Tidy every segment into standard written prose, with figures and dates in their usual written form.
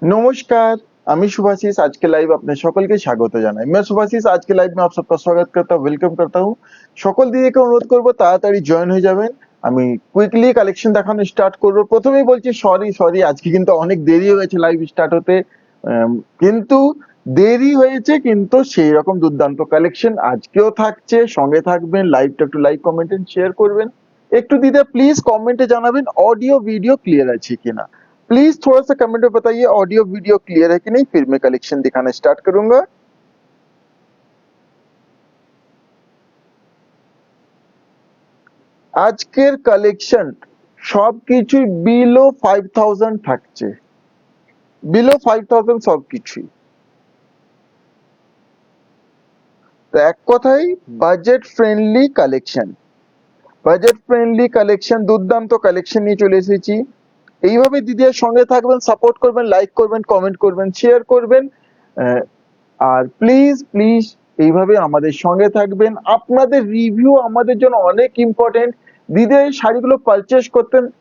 नमस्कार। আমি सुभाशीष आज के लाइव अपने সকলকে স্বাগত জানাই। मैं सुभाशीष आज के लाइव में आप सबका स्वागत करता हूँ, वेलकम करता हूँ। সকল দিদিকে অনুরোধ করব তাড়াতাড়ি জয়েন হয়ে যাবেন। আমি কুইকলি কালেকশন দেখানো স্টার্ট করব। প্রথমেই বলছি সরি আজকে কিন্তু অনেক দেরি হয়ে গেছে লাইভ স্টার্ট হতে। কিন্তু দেরি হয়েছে কিন্তু সেই রকম দুর্দান্ত কালেকশন আজকেও থাকছে। সঙ্গে থাকবেন, লাইভটা একটু লাইক কমেন্ট এন্ড শেয়ার করবেন। একটু দিদা প্লিজ কমেন্টে জানাবেন ऑडियो वीडियो क्लियर আছে কিনা। प्लीज थोड़ा सा कमेंट में बताइए ऑडियो वीडियो क्लियर है कि नहीं, फिर मैं कलेक्शन दिखाना स्टार्ट करूंगा। আজকের কালেকশন সবকিছুই বিলো 5000 থাকছে, বিলো 5000 সবকিছুই। তো এক কথাই budget friendly collection, budget friendly collection, দুর্দান্ত কালেকশন নিয়ে চলে এসেছি। এইভাবে দিদির সঙ্গে থাকবেন, সাপোর্ট করবেন, লাইক করবেন, কমেন্ট করবেন, শেয়ার করবেন। আর প্লিজ প্লিজ এইভাবে আমাদের সঙ্গে থাকবেন। আপনাদের রিভিউ আমাদের জন্য অনেক ইম্পর্টেন্ট। দিদি এই শাড়িগুলো পারচেস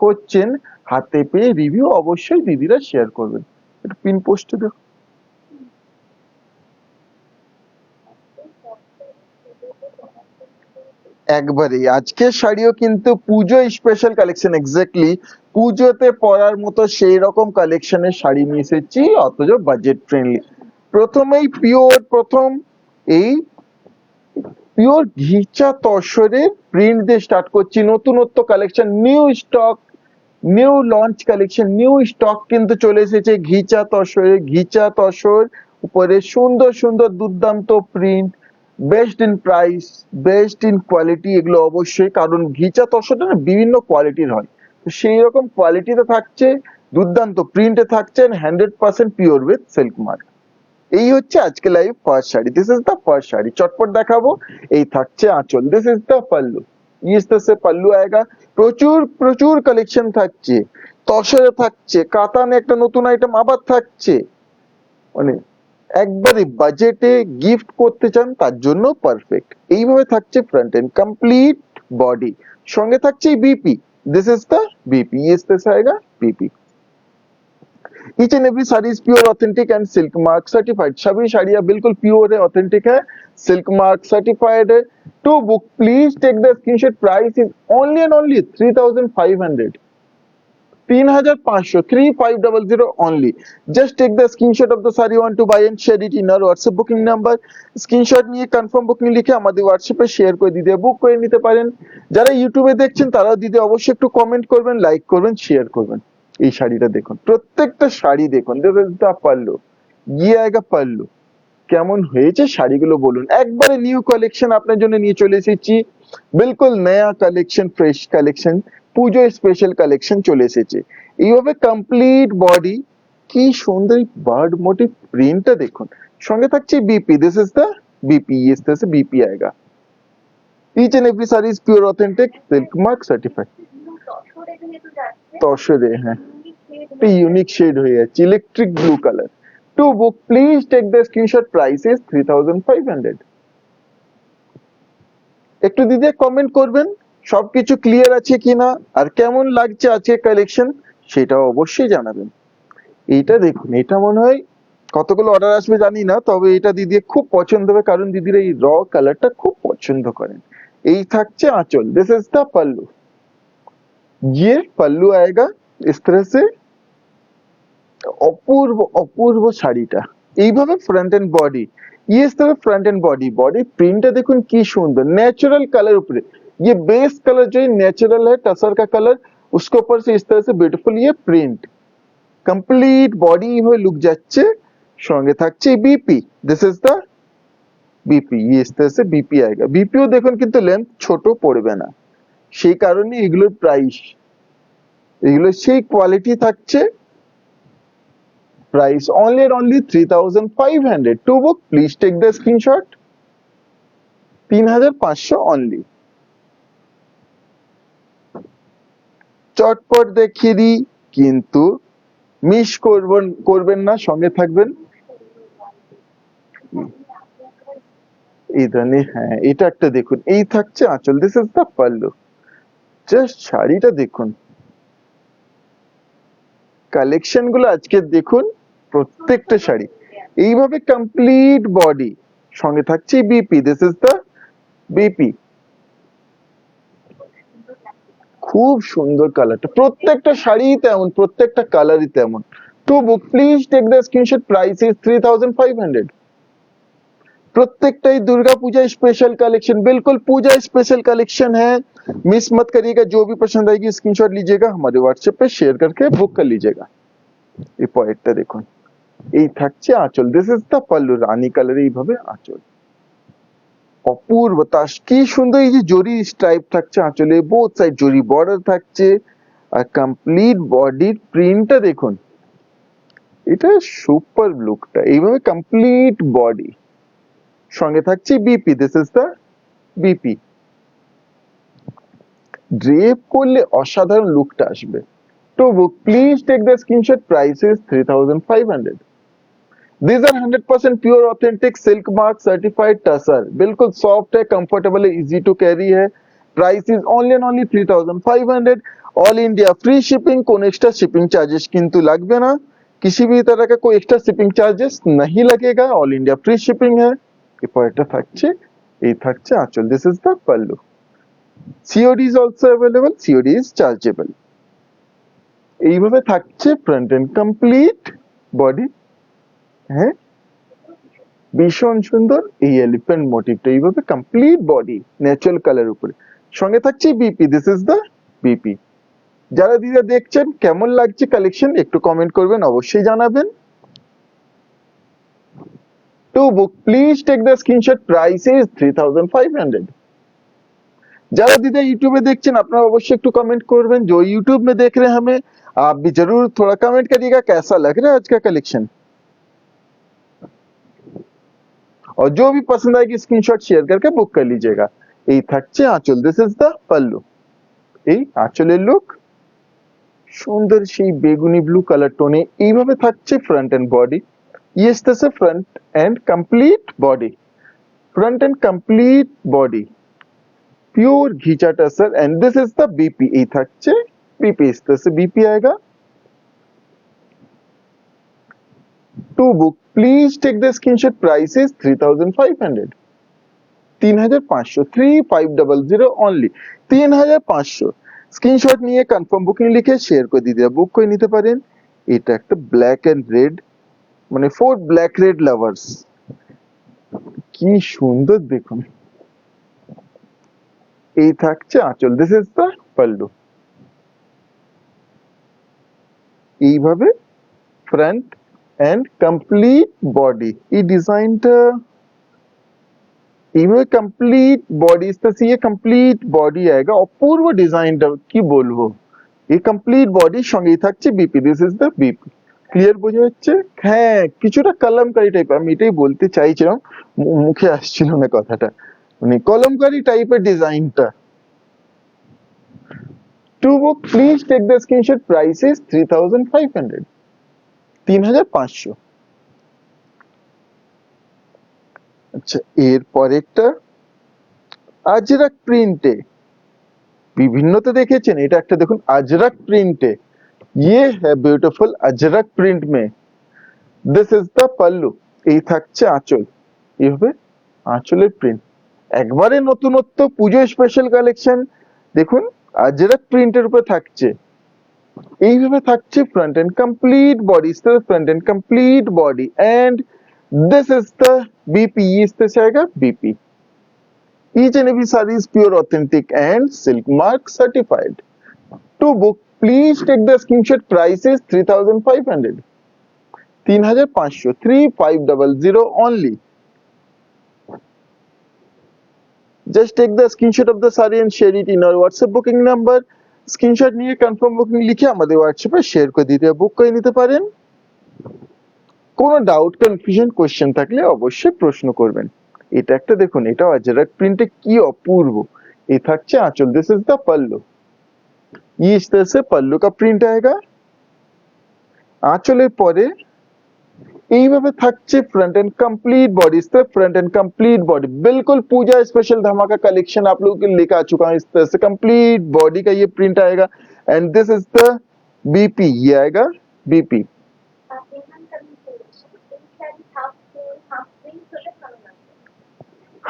করছেন, হাতে পেয়ে রিভিউ অবশ্যই দিদিরা শেয়ার করবেন। একটু পিন পোস্টে দেখো। একবারেই আজকের শাড়িও কিন্তু পুজো স্পেশাল কালেকশন, এক্স্যাক্টলি পুজোতে পরার মতো সেই রকম কালেকশনের শাড়ি নিয়ে এসেছি, অথচ বাজেট ফ্রেন্ডলি। প্রথমেই প্রথম এই পিওর ঘিচা তসরের প্রিন্ট দিয়ে স্টার্ট করছি। নতুনত্ব collection, new stock, new launch collection, new stock কিন্তু চলে এসেছে ঘিচা তসরে। ঘিচা তসর উপরে সুন্দর সুন্দর দুর্দান্ত print, best in price, best in quality. এগুলো অবশ্যই, কারণ ঘিচা তসরটা না বিভিন্ন কোয়ালিটির হয়, তো সেই রকম কোয়ালিটিতে থাকছে, দুর্দান্ত প্রিন্টে থাকছে, 100% পিওর উইথ সিল্ক মার্ক। এই হচ্ছে আজকে live first sari. This is the first sari, চটপট দেখাবো। এই থাকছে আঁচল, দিস ইজ দ্য পাল্লু। इस तरह से पल्लू आएगा। প্রচুর প্রচুর কালেকশন থাকছে, তসরে থাকছে, কাতানে একটা নতুন আইটেম আবার থাকছে। মানে একবারে বাজেটে গিফট করতে চান তার জন্য পারফেক্ট। এইভাবে থাকছে ফ্রন্ট এন্ড কমপ্লিট বডি, সঙ্গে থাকছে BP. This is the BP, इस तरह से आएगा BP. Each and every sari is pure authentic and silk mark certified। सभी साड़ियाँ बिल्कुल प्योर है, ऑथेंटिक है, सिल्क मार्क सर्टिफाइड है। To book please take the screenshot, price is only and only 3500, 3500, 3500 only। Just take the screenshot of the saree you want to buy and share it in our WhatsApp booking number। Screenshot নিয়ে confirm booking লিখে আমাদের হোয়াটসঅ্যাপে share করে দিতে book করে নিতে পারেন। যারা ইউটিউবে দেখছেন তারাও দিদি অবশ্যই একটু কমেন্ট করবেন, লাইক করবেন, শেয়ার করবেন। এই শাড়িটা দেখুন, প্রত্যেকটা শাড়ি দেখুন, পাল্লু গিয়ে আয়েগা পাল্লু। কেমন হয়েছে শাড়িগুলো বলুন। একবারে নিউ কালেকশন আপনার জন্য নিয়ে চলে এসেছি, বিলকুল নয়া collection, fresh collection, Puja special collection চলে এসেছে। এইভাবে কমপ্লিট বডি, কি সুন্দর বার্ড মোটিভ প্রিন্টটা দেখুন। সঙ্গে থাকছে BP, this is the BP, इस तरह से बीपी आएगा। Each and every saree is pure authentic, silk mark certified। তসরে, হ্যাঁ একটা ইউনিক শেড হয়ে যাচ্ছে, electric blue colour. To book please take the screenshot, price is 3500। একটু দিদি কমেন্ট করবেন সবকিছু ক্লিয়ার আছে কিনা, আর কেমন লাগছে আজকে কালেকশন সেটাও অবশ্যই জানাবেন। এইটা দেখুন, এটা মনে হয় কতগুলো অর্ডার আসবে জানি না, তবে এটা দিদি খুব পছন্দ হবে, কারণ দিদির এই র কালারটা খুব পছন্দ করেন। এই থাকছে আঁচল, দিস ইজ দ্য पल्लू। ये पल्लू आएगा इस तरह से। অপূর্ব অপূর্ব শাড়িটা। এইভাবে ফ্রন্ট এন্ড বডি, ये इस तरह फ्रंट एंड बॉडी, बॉडी प्रिंटটা দেখুন কি সুন্দর, नेचुरल कलर উপরে। ये बेस कलर जो नेचुरल है टसर का कलर, उसके ऊपर से इस तरह से ब्यूटीफुल ये प्रिंट। कंप्लीट बॉडी এইভাবে লুক যাচ্ছে, সঙ্গে থাকছে BP, this is the BP. ये इस तरह से बीपी आएगा। बीपीও দেখুন কিন্তু লেন্থ ছোট পড়বে না, সেই কারণে এগুলোর প্রাইস, এগুলো সেই কোয়ালিটি থাকছে। Price only and only 3500। To book please take the screenshot, 3500 only। চটপট দেখিয়ে দিই, কিন্তু মিস করবেন না, সঙ্গে থাকবেন। এই ধরনের, হ্যাঁ এটা একটা দেখুন, এই থাকছে আঁচল, this is the pallu. Just শাড়িটা দেখুন, কালেকশন গুলো আজকে দেখুন, প্রত্যেকটা শাড়ি এইভাবে কমপ্লিট বডি, সঙ্গে থাকছে BP, this is the BP. খুব সুন্দর কালারটা, প্রত্যেকটা শাড়ি তেমন, প্রত্যেকটা কালারই তেমন। To book please take the screenshot, price is 3500। प्रत्येकटाई दुर्गा पूजा स्पेशल कलेक्शन, बिल्कुल पूजा स्पेशल कलेक्शन है, मिस मत करिएगा। जो भी पसंद आएगी स्क्रीनशॉट लीजिएगा, हमारे व्हाट्सएप पे शेयर करके बुक कर लीजिएगा। এই পরেরটা দেখুন, এই থাকছে আঁচল, দিস ইজ দ্য পাল্লু, রানী কালারে এইভাবে আঁচল, অপূর্ব। তার কি সুন্দর এই যে জরি স্ট্রাইপ থাকছে আঁচলে, বোথ সাইড জরি বর্ডার থাকছে, আর কমপ্লিট বডির প্রিন্টটা দেখুন, এটা সুপার লুকটা। এইভাবে কমপ্লিট বডি, সঙ্গে থাকছে BP, this is the BP. Drape করলে অসাধারণ লুকটা আসবে। তো please take the screenshot, price is 3500। These are 100% pure authentic silk mark certified tussar, बिल्कुल सॉफ्ट है, कंफर्टेबल है, इजी टू कैरी है। Price is only and only 3500। All India free shipping, कोई एक्स्ट्रा शिपिंग चार्जेस किंतु लगবে না, किसी भी तरह का कोई एक्स्ट्रा शिपिंग चार्जेस नहीं लगेगा, ऑल इंडिया फ्री शिपिंग है। এরপর এটা থাকছে, এই থাকছে আঁচল, this is the pallu. COD is also available, COD is chargeable. এইভাবে থাকছে ফ্রন্ট এন্ড কমপ্লিট বডি। হ্যাঁ, ভীষণ সুন্দর এই এলিফ্যান্ট মোটিভটা, এইভাবে কমপ্লিট বডি ন্যাচারাল কালার উপরে, সঙ্গে থাকছে BP, this is the BP. যারা দিদা দেখছেন কেমন লাগছে কালেকশন একটু কমেন্ট করবেন, অবশ্যই জানাবেন। To book please take the screenshot, price is 3500। যারা দিদা यूट्यूब देखছেন আপনারা অবশ্যই একটু कमेंट করবেন, जो यूट्यूब में देख रहे हैं हमें, आप भी जरूर थोड़ा कमेंट करिएगा कैसा लग रहा है आज का कलेक्शन, और जो भी पसंद आएगी स्क्रीनशॉट शेयर करके बुक कर लीजिएगा। এই থাকছে আঁচল, দিস ইজ দ্য পাল্লু। এই আঁচলের লুক সুন্দর, সেই বেগুনি ব্লু কালার টোনে, এইভাবে থাকছে front and body. Yes, this is front and complete body, front end complete body pure ghicha tussar, and this is the BP. এই থাকছে बीपी, इस तरह से बीपी आएगा। To book please take the screenshot, price is 3500। 3500, 3500 only, 3500। Screenshot নিয়ে confirm booking লিখে share করে দিতে বুক করে নিতে পারেন। এটা একটা ব্ল্যাক এন্ড রেড, মানে ফোর ব্ল্যাক রেড লাভার্স, কি সুন্দর দেখুন। এই থাকছে আঁচল, দিস ইজ দ্য পাল্লু। এইভাবে ফ্রন্ট এন্ড কমপ্লিট বডি, এই ডিজাইনটা এইভাবে কমপ্লিট বডি, इस तरह से ये কমপ্লিট বডি आएगा। অপূর্ব ডিজাইনটা, কি বলবো। এই কমপ্লিট বডির সঙ্গেই থাকছে BP, this is the BP. Clear বোঝা যাচ্ছে? হ্যাঁ, কিছুটা কলমকারী টাইপ, আমি এটাই বলতে চাইছিলাম, মুখে আসছিল না কথাটা, মানে কলমকারী টাইপের ডিজাইনটা। To book please take the screenshot, price is 3500। 3500। আচ্ছা, এর পরেরটা আজরাক প্রিন্টে, বিভিন্ন তো দেখেছেন, এটা একটা দেখুন अजरक प्रिंट है, ये है ब्यूटीफुल अजरक प्रिंट में। दिस इज द पल्लू। এই থাকছে আঁচল, এইভাবে আঁচলের প্রিন্ট, একবারে নতুনত্ব পুজো স্পেশাল কালেকশন। দেখুন अजरक প্রিন্টের উপরে থাকছে, এইভাবে থাকছে front and complete body, front and complete body, and this is the BP. इस तरह से आएगा BP. Each and every saree is pure authentic and silk mark certified. To book please take the screenshot, price is 3500। 3500, 3500 only। Just take the screenshot of the saree and share it in our WhatsApp booking number। Screenshot নিয়ে confirm booking লিখে আমাদের হোয়াটসঅ্যাপে share করে দিতে book করে নিতে পারেন। কোনো ডাউট, কনফিউশন, কোশ্চেন থাকলে অবশ্যই প্রশ্ন করবেন। এটা একটা দেখুন, এটা अजरक প্রিন্টে কি অপূর্ব। এই থাকছে আঁচল, दिस इज द पल्लू। ये इस तरह से पल्लू का प्रिंट आएगा। आंचलेर परे এইভাবে থাকছে फ्रंट एंड कंप्लीट बॉडी, इस तरह फ्रंट एंड कंप्लीट बॉडी, बिल्कुल पूजा स्पेशल धमाका कलेक्शन आप लोगों के लिए लेकर आ चुका हूं। इस तरह से कंप्लीट बॉडी का ये प्रिंट आएगा, and this is the BP. ये आएगा BP.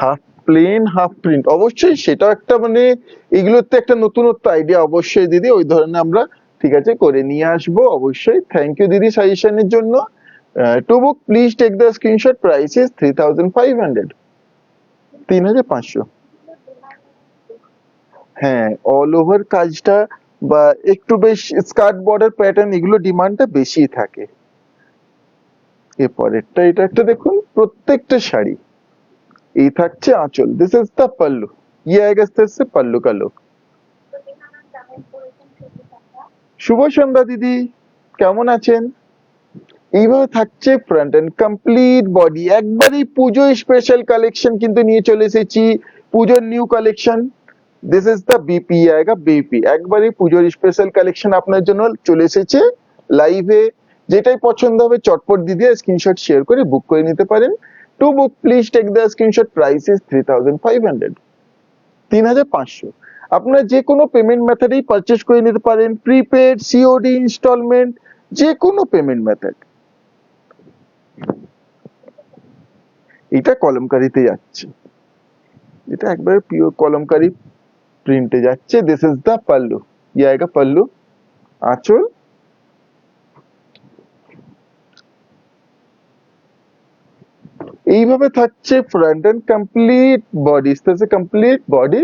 Half plain half print, অবশ্যই সেটা একটা মানে এগুলোতে একটা নতুনত্ব আইডিয়া অবশ্যই দিদি, ওই ধরনের আমরা ঠিক আছে করে নিয়ে আসবো অবশ্যই। থ্যাংক ইউ দিদি সাজেশনের জন্য। To book please take the screenshot, price is 3500, 3500। হ্যাঁ অল ওভার কাজটা বা একটু বেশ স্কার্ট বর্ডার প্যাটার্ন এগুলো ডিমান্ডটা বেশি থাকে। এরপরেরটা এটা একটা দেখুন, প্রত্যেকটা শাড়ি এই থাকছে আঁচল, দিস ইজ দ্য পাল্লু, ये आएगा इससे पल्लू का लुक। শুভ সন্ধ্যা দিদি, কেমন আছেন? এইভাবে থাকছে ফ্রন্ট এন্ড কমপ্লিট বডি, একবারই পুজো স্পেশাল কালেকশন কিন্তু নিয়ে চলে এসেছি, পুজোর new collection. This is the BP, আएगा বিপি, একবারই পুজোর স্পেশাল কালেকশন আপনার জন্য চলে এসেছে লাইভে। যেটাই পছন্দ হবে চটপট দিদি স্ক্রিনশট শেয়ার করে বুক করে নিতে পারেন। To book please take the screenshot, price is 3500, 3500। আপনারা যে কোনো পেমেন্ট মেথডেই পারচেজ করে নিতে পারেন, প্রিপেড, সিওডি, ইনস্টলমেন্ট, যে কোনো পেমেন্ট মেথড। এটা কলমকারিতে যাচ্ছে, এটা একবারে পিওর কলমকারি প্রিন্টে যাচ্ছে। দিস ইজ দ্য পাল্লু, ये आएगा पल्लू, आंचल। এইভাবে থাকছে ফ্রন্ট এন্ড কমপ্লিট বডি, इस तरह से complete body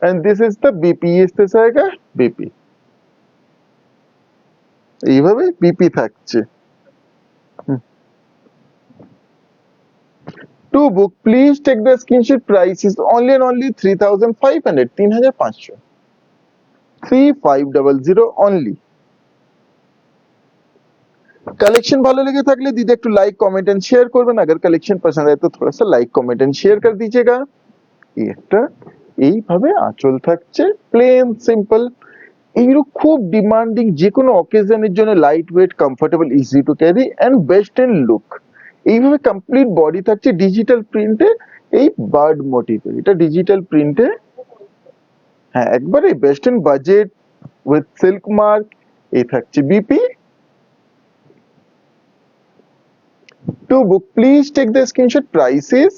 and this is the BP, इस तरह से आएगा बीपी। এইভাবে বিপি থাকছে। To book please take the screenshot, price is only and only 3500, 3500, 3500 only. Collection ভালো লেগে থাকলে দিদি একটু লাইক কমেন্ট এন্ড শেয়ার করবেন, अगर कलेक्शन पसंद आए तो थोड़ा सा लाइक कमेंट एंड शेयर कर दीजिएगा। এই একটা এইভাবে আঁচল থাকছে প্লেন সিম্পল, এইগুলো খুব ডিমান্ডিং, যে কোনো অকেশনের জন্য light weight, comfortable, easy to carry and best in look. এইভাবে কমপ্লিট বডি থাকছে ডিজিটাল প্রিন্টে, এই বার্ড মোটিভে, এটা ডিজিটাল প্রিন্টে। হ্যাঁ একবারে best in budget with silk mark. এই থাকছে BP. To book please take the screenshot, price is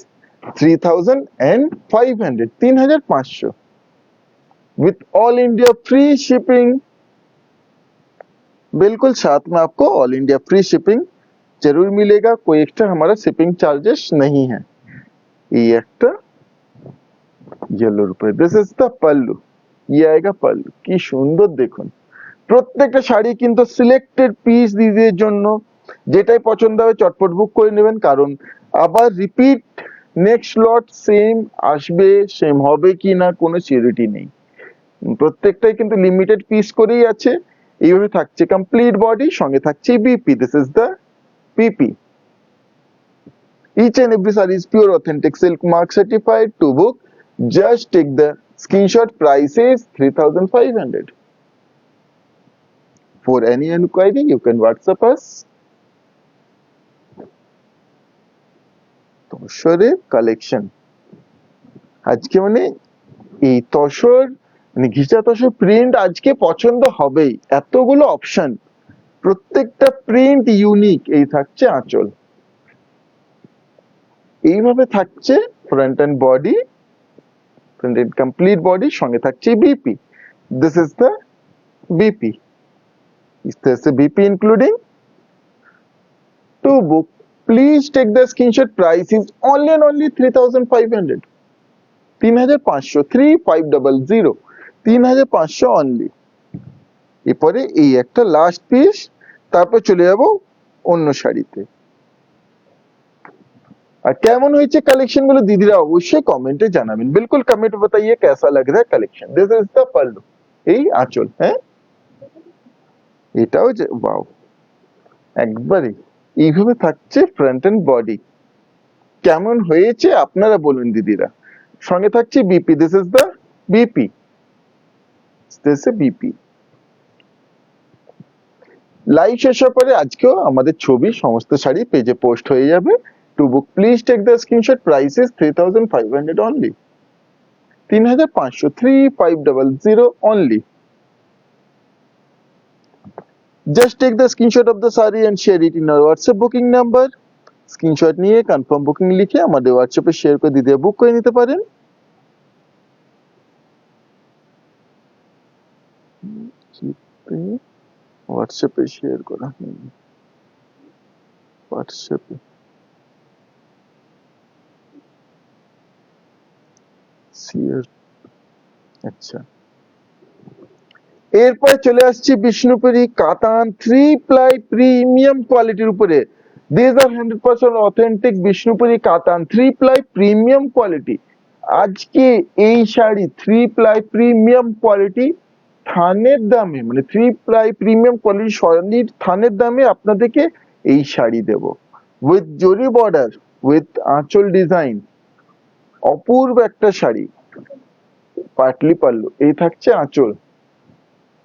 3500, 3500 with all India free shipping. बिल्कुल साथ में आपको ऑल इंडिया फ्री शिपिंग जरूर मिलेगा, कोई एक्स्ट्रा हमारा शिपिंग चार्जेस नहीं है। ये একটা येलोর উপরে, দিস ইজ দ্য পাল্লু, ये आएगा पल्लू। কি সুন্দর দেখুন, প্রত্যেকটা শাড়ি কিন্তু সিলেক্টেড পিস দিদির জন্য, যেটাই পছন্দ হবে চটপট বুক করে নেবেন, কারণ আবার রিপিট নেক্সট লট সেম আসবে, সেম হবে কি না কোনো সিউরিটি নেই, প্রত্যেকটাই কিন্তু লিমিটেড পিস করেই আছে। এইভাবে থাকছে কমপ্লিট বডি, সঙ্গে থাকছে BP, this is the BP. Each and every saree is pure authentic silk mark certified. To book, just take the screenshot, price is 3500. For any inquiry, you can WhatsApp us. তসরের collection আজকে মানে এই তসর মানে ঘিচা tussar print আজকে পছন্দ হবেই, এতগুলো option, প্রত্যেকটা প্রিন্ট ইউনিক। এই থাকছে আঁচল, এইভাবে থাকছে front and body, front and complete body, সঙ্গে থাকছে BP, this is the BP. इस तरह से BP including. To book please take the screenshot, price is only and only 3500, 3500, 3500, 3500 only. এরপরে এই একটা লাস্ট পিস, তারপর চলে যাব অন্য শাড়িতে। আর কেমন হয়েছে কালেকশন গুলো দিদিরা অবশ্যই কমেন্টে জানাবেন, বিলকুল কমেন্ট बताइए कैसा लग रहा है कलेक्शन। दिस इज द पल्लू, এই আঁচল। হ্যাঁ এটাও যে ওয়াও, একবারে এইভাবে থাকছে ফ্রন্ট এন্ড বডি, কেমন হয়েছে আপনারা বলুন দিদিরা। সঙ্গে থাকছে BP, this is the BP, this is BP. Live শেষ হওয়ার পরে আজকেও আমাদের ছবি সমস্ত শাড়ি পেজে পোস্ট হয়ে যাবে। To book please take the screenshot, price is 3500 only, 3500, 3500 only. Just take the screenshot of the saree and share it in our WhatsApp booking number screenshot নিয়ে কনফার্ম বুকিং লিখে আমাদের হোয়াটসঅ্যাপে শেয়ার করে দিদি বুক করে নিতে পারেন। হোয়াটসঅ্যাপে শেয়ার করা, হোয়াটসঅ্যাপে শেয়ার। আচ্ছা, এরপরে চলে আসছি বিষ্ণুপুরি কাতান 3 প্লাই প্রিমিয়াম কোয়ালিটির উপরে। দিস আর 100% অথেন্টিক বিষ্ণুপুরি কাতান 3 প্লাই প্রিমিয়াম কোয়ালিটি। আজকে এই শাড়ি 3 প্লাই প্রিমিয়াম কোয়ালিটি থানের দামে, মানে 3 প্লাই প্রিমিয়াম কোয়ালিটি শাড়ির থানের দামে আপনাদেরকে এই শাড়ি দেব, উইথ জরি বর্ডার, উইথ আঁচল ডিজাইন, অপূর্ব একটা শাড়ি। পাটলি পাল্লু, এই থাকছে আঁচল।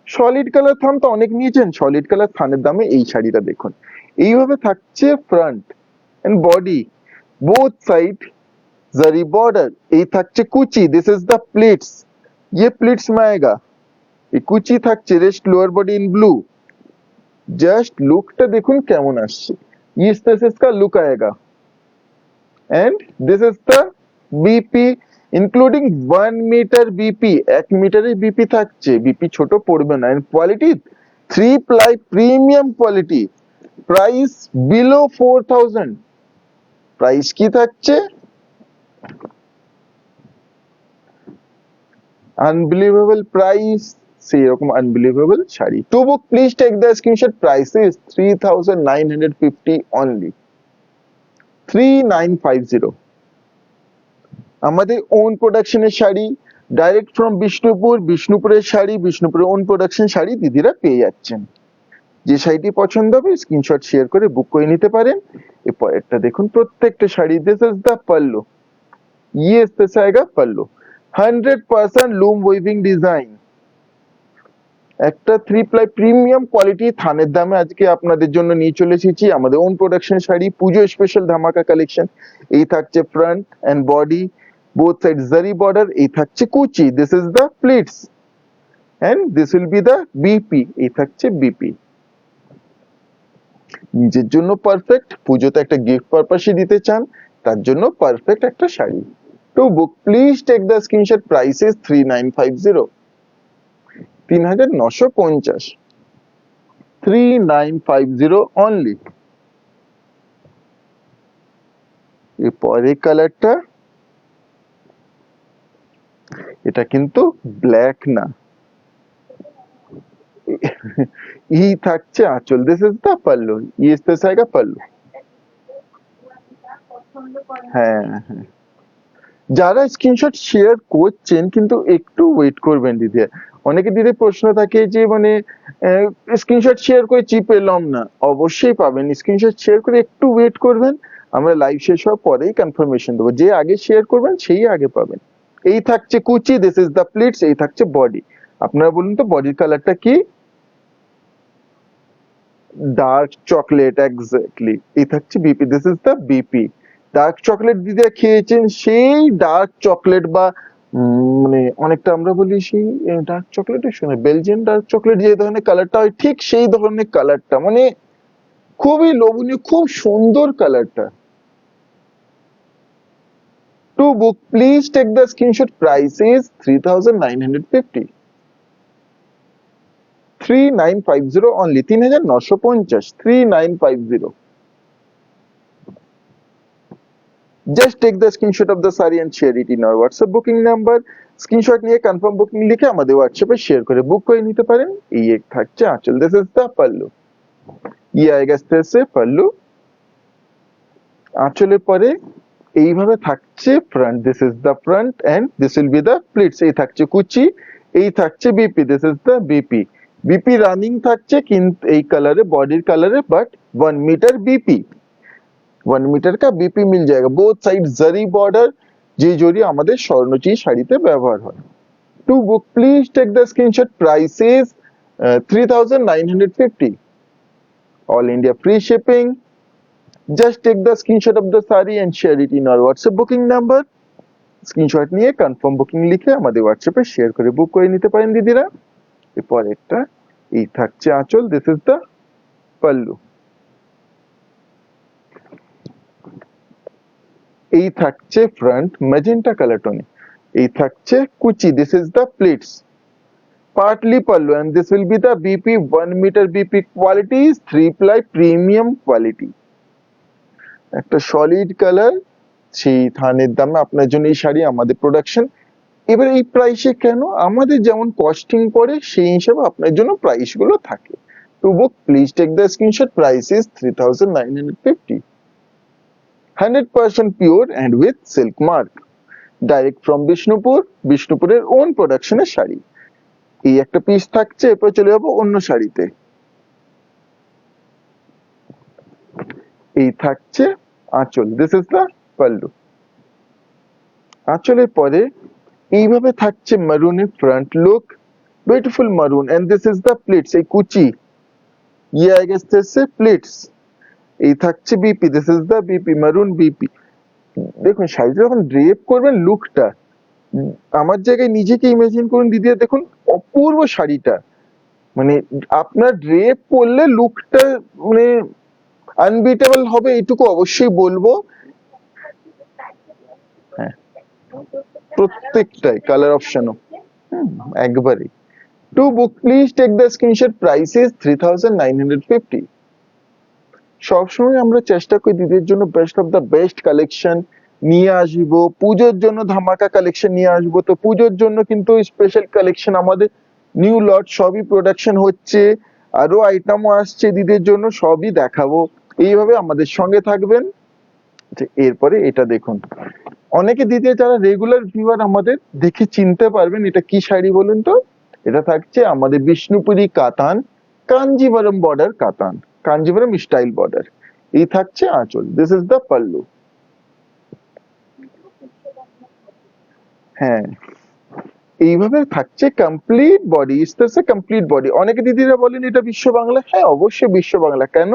সলিড কালার থান তো অনেক নিয়েছেন, সলিড কালার থানের দামে এই শাড়িটা দেখুন। এইভাবে থাকছে front and body, both side zari border. এই থাকছে কুচি, দিস ইজ দ্য প্লিটস, ये प्लिट्स में आएगा। এই কুচি থাকছে, rest lower body in blue. Just লুকটা দেখুন কেমন আসছে, इस तरह से इसका लुक आएगा। And this is the BP including 1 meter BP, 1 মিটারের বিপি থাকছে, বিপি ছোট পড়বে না। And quality 3 ply premium quality, price below 4000। Price কি থাকছে? আনবিলিভেবল প্রাইস, সেই রকম unbelievable sari. To book please take the screenshot, price is 3950 only, 3950। আমাদের ওন প্রোডাকশনের শাড়ি, ডাইরেক্ট ফ্রম বিষ্ণুপুর, বিষ্ণুপুরের শাড়ি, বিষ্ণুপুরের ওন প্রোডাকশন শাড়ি দিদিরা পেয়ে যাচ্ছেন। যে শাড়িটি পছন্দ হবে স্ক্রিনশট শেয়ার করে বুক করে নিতে পারেন। এরপর একটা দেখুন, প্রত্যেকটা sari, this is the pallu, ये इस तरह से आएगा पल्लू, 100% लूम वीविंग ডিজাইন। একটা 3 প্লাই প্রিমিয়াম কোয়ালিটি থানের দামে আজকে আপনাদের জন্য নিয়ে চলে এসেছি, আমাদের on production sari, Puja special ধামাকা কালেকশন। এই থাকছে front and body, both side zari border, এই থাকছে কুচি, this is the pleats and this will be the BP, এই থাকছে বিপি। নিজের জন্য পারফেক্ট, পুজোতে একটা গিফট পারপাসে দিতে চান, তার জন্য পারফেক্ট একটা sari. To book please take the screenshot, price is 3950, 3950, 3950 only. এরপরে কালারটা, এটা কিন্তু ব্ল্যাক না, এই থাকছে আঁচল, দিস ইজ দ্য পাল্লু, ইস দিস আएगा পাল্লু। হ্যাঁ হ্যাঁ, যারা স্ক্রিনশট শেয়ার করছেন কিন্তু একটু ওয়েট করবেন দিদি। অনেকে দিদি প্রশ্ন থাকে যে মানে স্ক্রিনশট শেয়ার করেছি পেলাম না, অবশ্যই পাবেন। স্ক্রিনশট শেয়ার করে একটু ওয়েট করবেন, আমরা লাইভ শেষ হওয়ার পরেই কনফার্মেশন দেবো, যে আগে শেয়ার করবেন সেই আগে পাবেন। এই থাকছে কুচি, দিস ইজ দ্য প্লিটস, এই থাকছে বডি। আপনারা বলুন তো বডির কালারটা কি? Dark chocolate, exactly. এই থাকছে BP, this is the BP. Dark chocolate দিদিরা খেয়েছেন, সেই ডার্ক চকলেট বা মানে অনেকটা আমরা বলি সেই ডার্ক চকলেটের সঙ্গে বেলজিয়ান ডার্ক চকলেট যে ধরনের কালারটা হয়, ঠিক সেই ধরনের কালারটা, মানে খুবই লোভনীয়, খুব সুন্দর কালারটা। To book please take the screenshot, price is 3950, 3950 only, 3950, 3950। Just take the screenshot of the saree and share it in our WhatsApp booking number। Screenshot নিয়ে কনফার্ম বুকিং লিখে আমাদের হোয়াটসঅ্যাপে শেয়ার করে বুক করে নিতে পারেন। এই এক থাকছে আঁচল, দিস ইজ দ্য পাল্লু, ये आएगा इस तरह से पल्लू। আঁচলের পরে এইভাবে থাকছে front, this is the front end this will be the pleats. এই থাকছে কুচি, এই থাকছে BP, this is the BP. BP running থাকছে কিন্তু এই কালারে, বডির কালারে, বাট 1 मीटर बीपी, 1 मीटर का बीपी मिल जाएगा। बोथ साइड जरी बॉर्डर, যে জরি আমাদের স্বর্ণচি শাড়িতে ব্যবহার হয়। To book please take the screenshot, price is 3950, all India free shipping। Just take the screenshot of the saree and share it in our WhatsApp booking number। Screenshot নিয়ে confirm booking লিখে আমাদের হোয়াটসঅ্যাপে শেয়ার করে book করে নিতে পারেন দিদিরা। এরপর একটা এই থাকছে আঁচল, দিস ইজ দ্য পাল্লু। এই থাকছে ফ্রন্ট ম্যাজেন্টা কালার টোনে, এই থাকছে কুচি, this is the pleats, partly pallu, and this will be the BP 1 meter BP quality is 3 ply premium quality, একটা সলিড কালার, সেই থানের দামে আপনার জন্য এই শাড়ি আমাদের প্রোডাকশন। এবার এই প্রাইসে কেন, আমাদের যেমন কস্টিং পড়ে সেই হিসাবে আপনার জন্য প্রাইস গুলো থাকে। To book please take the screenshot, price is 3950, 100% pure and with silk mark, direct from Bishnupur, বিষ্ণুপুরের ওন প্রোডাকশনের শাড়ি। এই একটা পিস থাকছে, এরপর চলে যাবো অন্য শাড়িতে। এই থাকছে আঁচল, দিস ইজ দ্য পাল্লু। আঁচলের পরে এইভাবে থাকছে মারুনের front look, beautiful maroon, and this is the pleats, এই কুচি ইয়ে আসতেছে প্লিটস। এই থাকছে BP, this is the BP, maroon BP. দেখুন শাড়িটা যখন ড্রেপ করবেন লুকটা, আমার জায়গায় নিজেকে ইমাজিন করুন দিদি, দেখুন অপূর্ব শাড়িটা, মানে আপনার ড্রেপ করলে লুকটা মানে আনবিটেবল হবে, এইটুকু অবশ্যই বলবো। হ্যাঁ, প্রত্যেকটাই কালার অপশনও একবারে। To book please take the screenshot, price is 3950। সবসময় আমরা চেষ্টা করি দিদির জন্য best of the best collection নিয়ে আসবো, পুজোর জন্য ধামাকা কালেকশন নিয়ে আসবো। তো পুজোর জন্য কিন্তু স্পেশাল কালেকশন আমাদের নিউ লট সবই প্রোডাকশন হচ্ছে, আরো আইটেমও আসছে দিদির জন্য, সবই দেখাবো। এইভাবে আমাদের সঙ্গে থাকবেন। এরপরে এটা দেখুন, অনেকে দিদি যারা রেগুলার ভিউয়ার আমাদের দেখে চিনতে পারবেন এটা কি শাড়ি বলুন তো। এটা থাকছে আমাদের বিষ্ণুপুরি কাতান, কাঞ্জিভারম বর্ডার কাতান, কাঞ্জিভারম স্টাইল বর্ডার। এই থাকছে আঁচল, দিস ইজ দ্য পাল্লু। হ্যাঁ, এইভাবে থাকছে কমপ্লিট বডি, ইস্তেছে কমপ্লিট বডি। অনেকে দিদিরা বলেন এটা বিশ্ব বাংলা, হ্যাঁ অবশ্যই বিশ্ব বাংলা। কেন,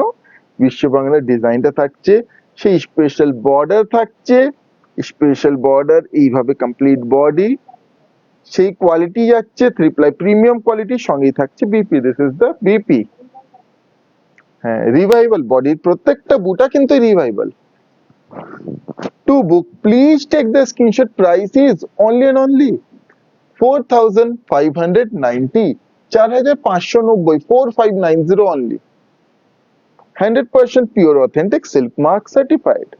বিশ্ব বাংলার ডিজাইনটা থাকছে, সেই স্পেশাল বর্ডার থাকছে, স্পেশাল বর্ডার, এইভাবে কমপ্লিট বডি, সেই কোয়ালিটি যাচ্ছে 3 ply প্রিমিয়াম কোয়ালিটির সঙ্গেই থাকছে BP, this is the BP. হ্যাঁ, রিভাইভাল বডির প্রত্যেকটা বুটা কিন্তু revival. To book please take the screenshot, price is only and only 4590, 4590, 4590 only, 100% pure authentic silk mark certified.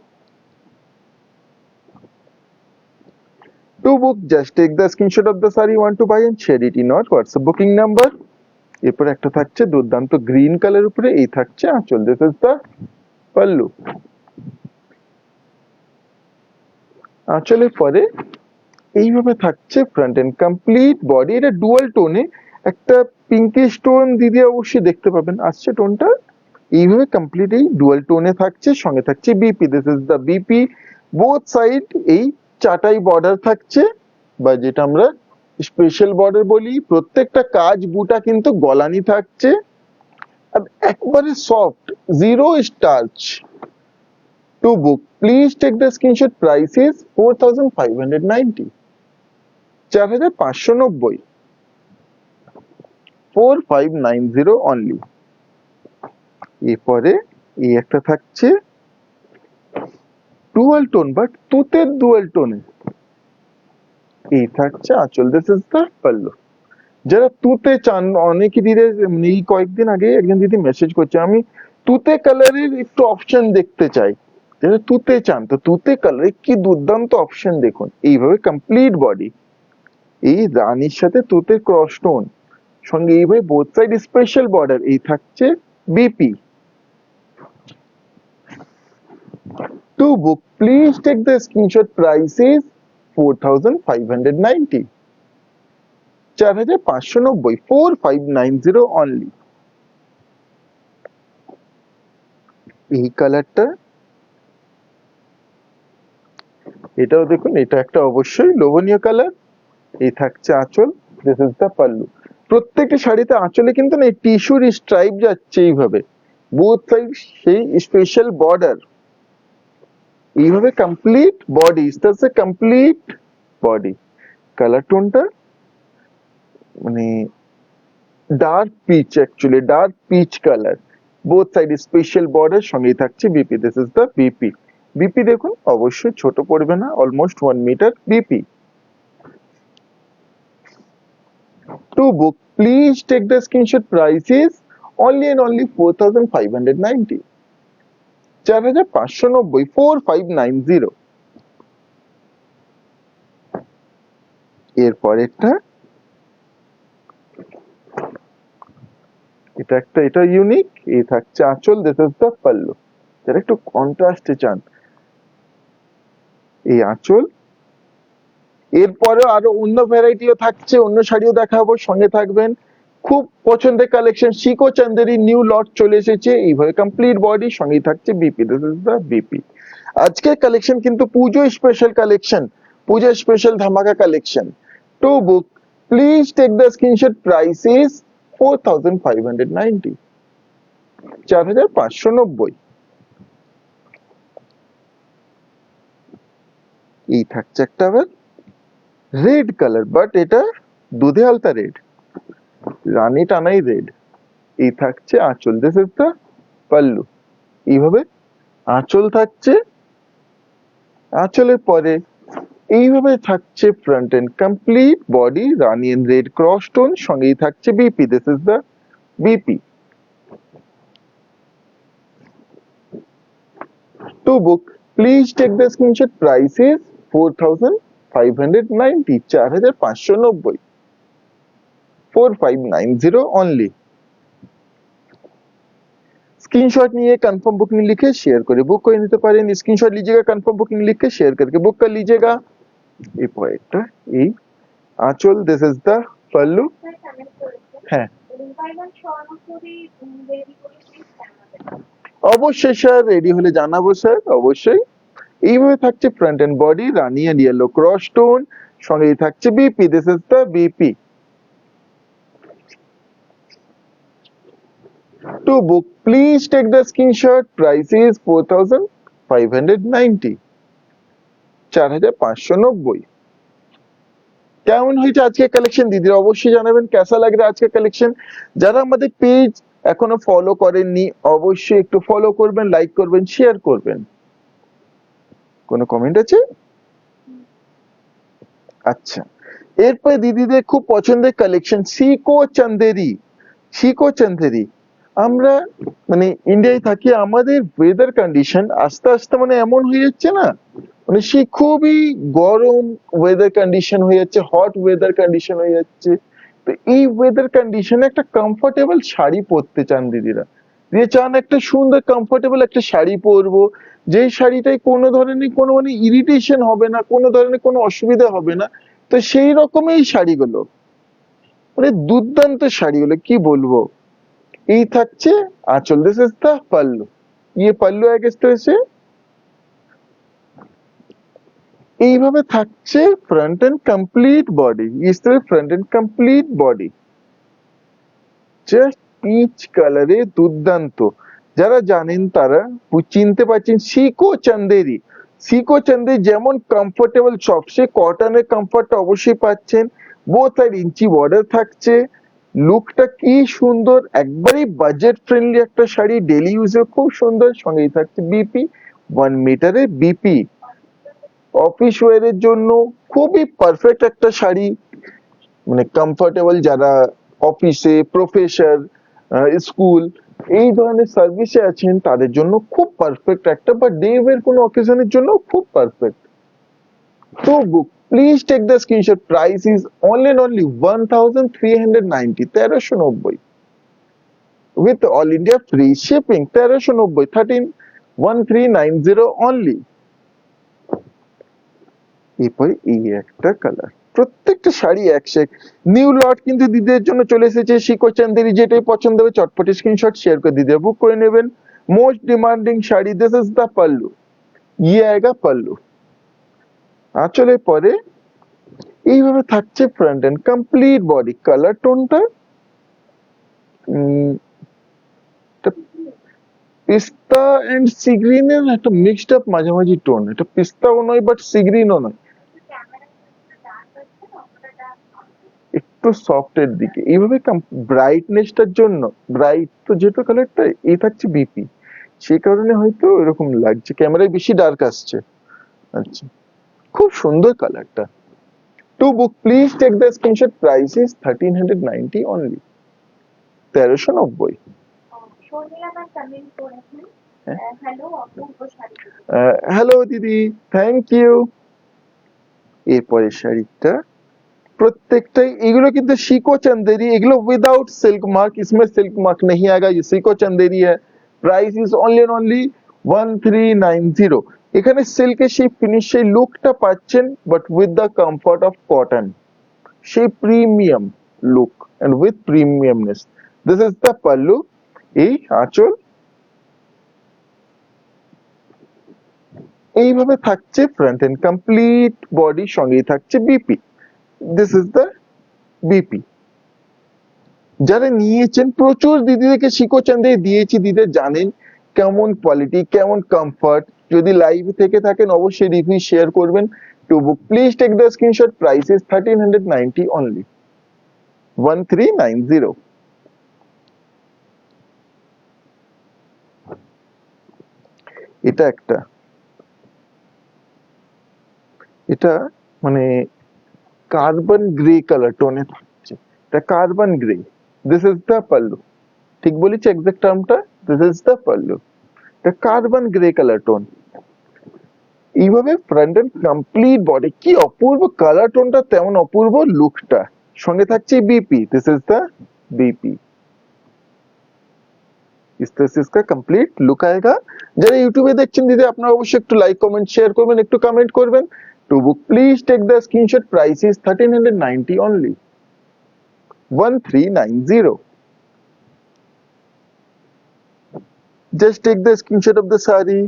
To book just take the screenshot of the saree you want to buy and share it in our WhatsApp booking number. এরপর একটা থাকছে দুর্দান্ত green colour উপরে, এই থাকছে আঁচল, this is the pallu. আঁচলের পরে এইভাবে থাকছে ফ্রন্ট এন্ড কমপ্লিট বডি, এটা ডুয়াল টোনে, একটা পিঙ্কিশ টোন দিদি অবশ্যই দেখতে পাবেন আসছে টোনটা। এইভাবে কমপ্লিট এই ডুয়াল টোনে থাকছে, সঙ্গে থাকছে BP, this is the BP. Both side এই চাটাই বর্ডার থাকছে, বা যেটা আমরা স্পেশাল বর্ডার বলি। প্রত্যেকটা কাজ বুটা কিন্তু গলানি থাকছে, আর একবারে soft, zero starch. To book please take the screenshot, price is 4590, 4590, 4590 only. এরপরে এই একটা থাকছে ডুয়াল টোন, বাট তুতের ডুয়াল টোনে, এই থাকছে আঁচল, দিস ইজ দ্য পাল্লু। যারা তুতে চান, অনেকে দিদি এই কয়েকদিন আগে একজন দিদি মেসেজ করছে আমি তুতে কালারের একটু অপশন দেখতে চাই, যারা তুতে চান, তো তুতে কালারে কি দুর্দান্ত অপশন দেখুন। এইভাবে কমপ্লিট বডি, এই রানীর সাথে তুতের ক্রস টোন, সঙ্গে এইভাবে বোথ সাইড স্পেশাল বর্ডার, এই থাকছে BP. To book please take the screenshot, price is 4590, 4590, 4590 only। এই কালারটা, এটাও দেখুন, এটা একটা অবশ্যই লোভনীয় কালার। এই থাকছে আঁচল, দিস ইজ দ্য পাল্লু। প্রত্যেকটা শাড়িতে আঁচলে কিন্তু না টিস্যুর স্ট্রাইপ যাচ্ছে এইভাবে, বোথ সাইড সেই স্পেশাল বর্ডার, এইভাবে complete body, it's a complete body. Colour টোনটা মানে dark peach, actually dark peach colour, both side special border, সঙ্গেই থাকছে BP, this is the BP. BP দেখুন অবশ্যই ছোট পড়বে না, almost 1 metre BP. To book, please take the screenshot. Price is only and only 4,590, 4,590, 4590। এরপর এটা এটা ইউনিক, এই থাকছে আঁচল, দিস ইজ দ্য পাল্লু। যারা একটু কন্ট্রাস্টে চান, এই আঁচল। এরপরে আরো অন্য ভ্যারাইটিও থাকছে, অন্য শাড়িও দেখাবো, সঙ্গে থাকবেন। খুব পছন্দের কালেকশন শিকো চান্দেরি নিউ লট চলে এসেছে, এইভাবে কমপ্লিট বডি, সঙ্গেই থাকছে BP, this is the BP. আজকের কালেকশন কিন্তু Puja special collection, Puja special ধামাকা collection. To book please take the screenshot. Price is 4,590, 4,590। এই থাকছে একটা আবার রেড কালার, বাট এটা দুধে আলতা রেড, রানী টানাই রেড। এই থাকছে আঁচল, দিস ইজ দ্য পাল্লু। এইভাবে আঁচল থাকছে, আঁচলের পরে এইভাবে থাকছে ফ্রন্ট এন্ড কমপ্লিট বডি, রানী এন্ড রেড ক্রস টোন, সঙ্গেই থাকছে BP, this is the BP. To book please take the screenshot. Price is 4,590, 4,590, 4590 only. Screenshot নিয়ে कंफर्म बुकिंग लिखे शेयर করে বুক করে নিতে পারেন। स्क्रीनशॉट लीजिएगा, कंफर्म बुकिंग लिख के शेयर करके बुक कर लीजिएगा। এই পয়েন্টটা, এই আঁচল, দিস ইজ দ্য পাল্লু। হ্যাঁ অবশ্যই স্যার, রেডি হলে জানাবো স্যার, অবশ্যই। এইভাবে থাকছে ফ্রন্ট এন্ড বডি, রানী এন্ড ইয়েলো ক্রস টোন, সঙ্গেই থাকছে BP, this is the BP. To book, please take the screenshot. Price is 4,590, 4,590। কেমন হয়েছে আজকের কালেকশন দিদিরা অবশ্যই জানাবেন, কেসা লাগে আজকের কালেকশন। যারা আমাদের পেজ এখনো ফলো করেননি অবশ্যই একটু ফলো করবেন, লাইক করবেন, শেয়ার করবেন। কোনো কমেন্ট আছে? আচ্ছা, এরপরে দিদিদের খুব পছন্দের কালেকশন শিকো চান্দেরি। শিকো চান্দেরি, আমরা মানে ইন্ডিয়ায় থাকি, আমাদের ওয়েদার কন্ডিশন আস্তে আস্তে মানে এমন হয়ে যাচ্ছে না, মানে সেই খুবই গরম ওয়েদার কন্ডিশন হয়ে যাচ্ছে, হট ওয়েদার কন্ডিশন হয়ে যাচ্ছে। তো এই ওয়েদার কন্ডিশনে একটা কমফোর্টেবল শাড়ি পরতে চান দিদিরা, দিয়ে চান একটা সুন্দর কমফোর্টেবল একটা শাড়ি পরবো, যে শাড়িটায় কোনো ধরনের কোনো মানে ইরিটেশন হবে না, কোনো ধরনের কোনো অসুবিধা হবে না। তো সেই রকমই এই শাড়িগুলো, মানে দুর্দান্ত শাড়িগুলো, কি বলবো। এই থাকছে আঁচল, দিস ইজ দ্য পাল্লু। ये पल्लू है किस तरह से, এইভাবে থাকছে ফ্রন্ট এন্ড কমপ্লিট বডি, ইস तरह front and complete body, just peach কালারে দুর্দান্ত। যারা জানেন তারা চিনতে পারছেন শিকো চান্দেরি। শিকো চান্দেরি যেমন কমফোর্টেবল, সবচেয়ে কটনের কমফর্টটা অবশ্যই পাচ্ছেন। বোথ সাইড ইঞ্চি বর্ডার থাকছে, লুকটা কি সুন্দর, একবারই বাজেট ফ্রেন্ডলি একটা শাড়ি, ডেলি ইউজে খুব সুন্দর। সঙ্গেই থাকছে বিপি, 1 মিটারের বিপি, অফিস ওয়্যারের জন্য খুবই পারফেক্ট একটা শাড়ি, মানে কমফোর্টেবল, যারা অফিসে, প্রফেসর, স্কুল এই ধরনের সার্ভিসে আছেন তাদের জন্য খুব পারফেক্ট একটা, বা ডে ওয়্যার কোনো অকেশনের জন্য খুব perfect. To book please take the screenshot. Price is only and only 1,390, 1390, with all India free shipping, 1390, 13,1390 only। এরপরে এই একটা কালার, প্রত্যেকটা শাড়ি একশো এক নিউ লট কিন্তু দিদিদের জন্য চলে এসেছে। শিকো চান্দেরি, যেটাই পছন্দ হবে চটপটি স্ক্রিনশট শেয়ার করে দিদি বুক করে নেবেন। Most demanding sari, this is the pallu, ইয়ে আয়েগা পাল্লু। আঁচলের পরে এইভাবে থাকছে front and complete body, colour টোনটা পিস্তা এন্ড সি গ্রিনের একটা মিক্সড আপ মাঝামাঝি টোন, এটা পিস্তাও নয় বাট সি গ্রিনও নয়, একটু সফট এর দিকে। এইভাবে ব্রাইটনেসটার জন্য, ব্রাইট তো যেটা কালারটা, এই থাকছে বিপি, সেই কারণে হয়তো এরকম লাগছে, ক্যামেরায় বেশি ডার্ক আসছে। আচ্ছা, খুব সুন্দর কালারটা। To book please take the screenshot, price is 1390 only, 1390। Hello দিদি, থ্যাংক ইউ। এরপরের শাড়িটা, प्रत्येकटाई एगुलो किंतु शिको चंदेरी, एगुलो विदाउट सिल्क मार्क, इसमें सिल्क मार्क नहीं आएगा, ये शिको चंदेरी है। Price is only and only 1390। এখানে সিল্কের সেই ফিনিশের লুকটা পাচ্ছেন, but with the comfort of cotton, সেই premium look and with premiumness. This is the pallu, এই আঁচল এইভাবে থাকছে, ফ্রন্ট এন্ড কমপ্লিট বডি, সঙ্গেই থাকছে BP. This is the BP. যারা নিয়েছেন, প্রচুর দিদিদেরকে শিকো চান্দে দিয়েছি, দিদি জানেন কেমন কোয়ালিটি, কেমন কমফর্ট। যদি লাইভ থেকে থাকেন অবশ্যই রিভিউ শেয়ার করবেন। To book please take the screenshot, price is 1390 only, 1390। এটা একটা, এটা মানে কার্বন গ্রে কালার টোনে থাকছে, এটা carbon grey. This is the pallu, ঠিক বলেছি এক্সাক্ট টার্মটা, দিস ইজ দ্য পাল্লু। এটা কার্বন গ্রে কালার টোন, এইভাবে ফ্রন্ট এন্ড কমপ্লিট বডি, কি অপূর্ব কালার টোনটা, তেমন অপূর্ব লুকটা। সঙ্গে থাকছে BP, this is the BP. इस तरह से इसका कंप्लीट लुक आएगा। যারা ইউটিউবে দেখছেন দিদি, আপনারা অবশ্যই একটু লাইক কমেন্ট শেয়ার করবেন, একটু কমেন্ট করবেন। To book please take the screenshot, price is 1390 only, 1390। Just take the screenshot of the saree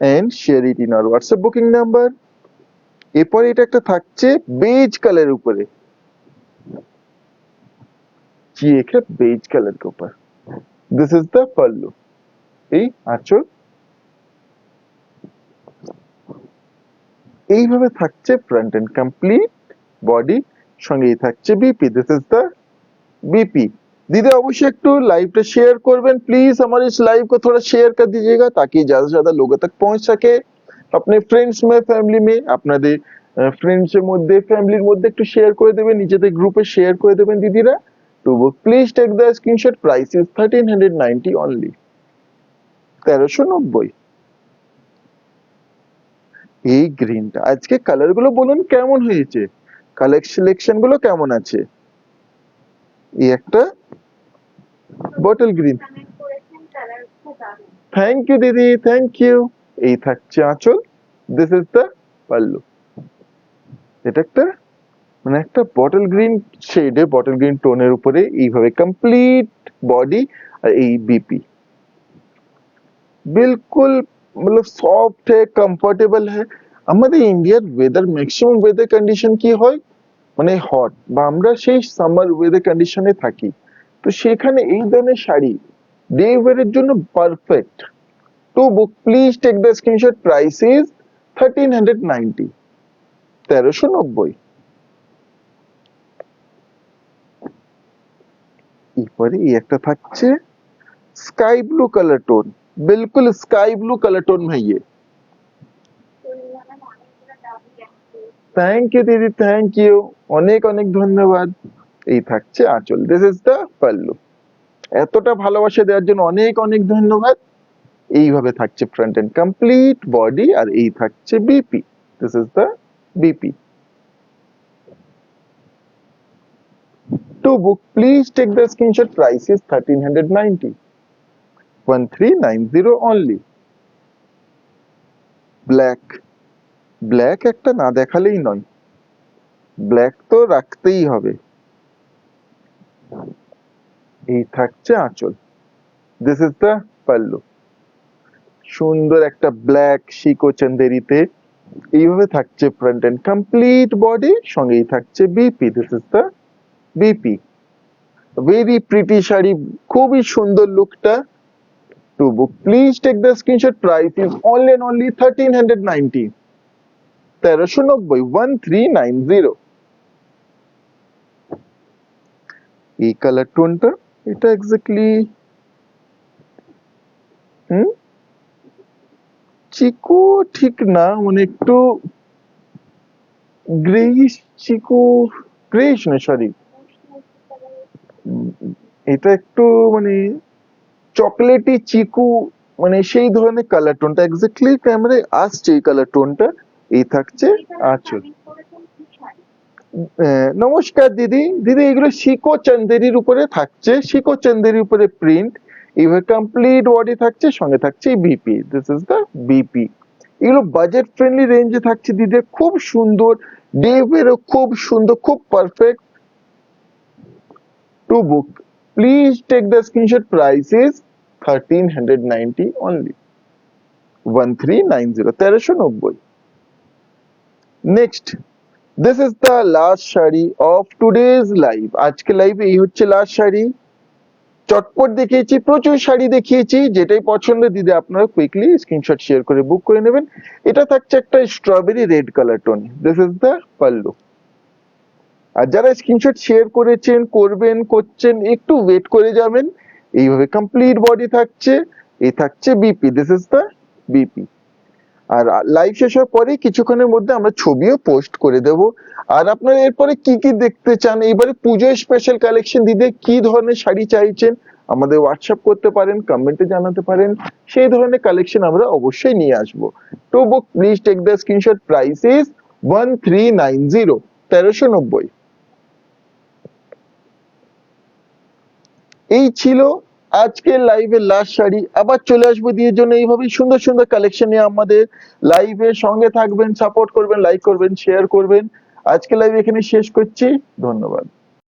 and share it in our WhatsApp booking number। এরপরে এটা একটা থাকছে বেজ কালারের উপরে, ये है बेज कलर के ऊपर। दिस इज द पल्लू, এই আঁচল এইভাবে থাকছে, ফ্রন্ট এন্ড কমপ্লিট বডি, সঙ্গেই থাকছে BP. This is the BP. दीदी अवश्य একটু লাইভটা শেয়ার করবেন प्लीज, हमारे इस लाइव को थोड़ा शेयर कर दीजिएगा ताकि ज्यादा से ज्यादा लोगों तक पहुंच सके। अपने फ्रेंड्स में, फैमिली में, আপনাদের ফ্রেন্ডস এর মধ্যে, ফ্যামিলির মধ্যে একটু শেয়ার করে দেবেন, নিজেদের গ্রুপে শেয়ার করে দেবেন দিদিরা। To book please take the screenshot, price is 1390 only, 1390। এই গ্রিনটা, আজকে কালার গুলো বলুন কেমন হয়েছে, কালেকশন গুলো কেমন আছে। এই একটা বটল গ্রিন, থ্যাংক ইউ দিদি, থ্যাংক ইউ। এই থাকছে আঁচল, দিস ইজ দ্য পাল্লু। এটা একটা মানে একটা বটল গ্রিন শেডে, বটল গ্রিন টোনের উপরে এইভাবে কমপ্লিট বডি, আর এই বিপি बिल्कुल मतलब সফট है, কমফোর্টেবল है। আমাদের ইন্ডিয়ার ওয়েদার, ম্যাক্সিমাম ওয়েদার কন্ডিশন কি হয়, মানে হট, বা আমরা সেই সামার ওয়েদার কন্ডিশনে থাকি, তো সেখানে এই ধরনের শাড়ি ডে ওয়্যারের জন্য perfect. To book please take the screenshot, price is 1390, 1390। এরপরে এই একটা থাকছে স্কাই ব্লু কালার টোন, बिल्कुल स्काई ब्लू कलर टोन में ये। থ্যাংক ইউ দিদি, থ্যাংক ইউ, অনেক অনেক ধন্যবাদ। এই থাকছে আঁচল, দিস ইজ দ্য পাল্লু। এতটা ভালোবাসা দেওয়ার জন্য অনেক অনেক ধন্যবাদ। এইভাবে থাকছে ফ্রন্ট এন্ড কমপ্লিট বডি, আর এই থাকছে BP, this is the BP. To book please take the screenshot, price is 1390, 1390 only. Black, black একটা না দেখালেই নয়, ব্ল্যাক তো রাখতেই হবে। এই থাকছে আঁচল, দিস ইজ দ্য পাল্লু। সুন্দর একটা ব্ল্যাক শিকো চন্দেরিতে এইভাবে থাকছে ফ্রন্ট এন্ড কমপ্লিট বডি, সঙ্গেই থাকছে BP, this is the BP. Very pretty sari, খুবই সুন্দর লুকটা। To book please take the screenshot, price is only and only 1390, 1390, 1390। এই কালার টোনটা, এটা এক্স্যাক্টলি চিকু ঠিক না, মানে একটু গ্রেইশ চিকু, গ্রেইশ না সরি, এটা একটু মানে চকলেটি চিকু, মানে সেই ধরনের কালার টোনটা এক্স্যাক্টলি ক্যামেরায় আসছে এই কালার টোনটা। এই থাকছে আঁচল। নমস্কার দিদি, দিদি এগুলো শিকো চন্দেরির উপরে থাকছে, শিকো চন্দেরির উপরে প্রিন্ট, এবার কমপ্লিট বডি থাকছে, সঙ্গে থাকছে BP, this is the BP. এগুলো বাজেট ফ্রেন্ডলি রেঞ্জে থাকছে দিদি, খুব সুন্দর, ডেভেরও খুব সুন্দর, খুব perfect to book. Please take the screenshot, price is 1390 only, 1390, 1390। Next, this is the last sari of today's live. আজকে লাইভে এই হচ্ছে লাস্ট শাড়ি। চটপট দেখিয়েছি, প্রচুর শাড়ি দেখিয়েছি, যেটাই পছন্দ দিদি আপনারা কুইকলি স্ক্রিনশট শেয়ার করে বুক করে নেবেন। এটা থাকছে একটা strawberry red colour tone, this is the pallu. আর যারা স্ক্রিনশট শেয়ার করেছেন, করবেন, করছেন, একটু ওয়েট করে যাবেন। এইভাবে কমপ্লিট বডি থাকছে, এই থাকছে BP, this is the BP. আর লাইভ শেষ হওয়ার পরে কিছুক্ষণের মধ্যে আমরা ছবিও পোস্ট করে দেব। আর আপনারা এরপরে কি কি দেখতে চান, এইবারে পুজোর স্পেশাল কালেকশন দিদি কি ধরনের শাড়ি চাইছেন আমাদের হোয়াটসঅ্যাপ করতে পারেন, কমেন্টে জানাতে পারেন, সেই ধরনের কালেকশন আমরা অবশ্যই নিয়ে আসবো। To book please take the screenshot, price is 1390, 1390। এই ছিল আজকের লাইভের লাস্ট শাড়ি। আবার চলে আসবো দিয়ে জন্য এইভাবেই সুন্দর সুন্দর কালেকশন নিয়ে আমাদের লাইভের সঙ্গে থাকবেন, সাপোর্ট করবেন, লাইক করবেন, শেয়ার করবেন। আজকে লাইভ এখানে শেষ করছি, ধন্যবাদ।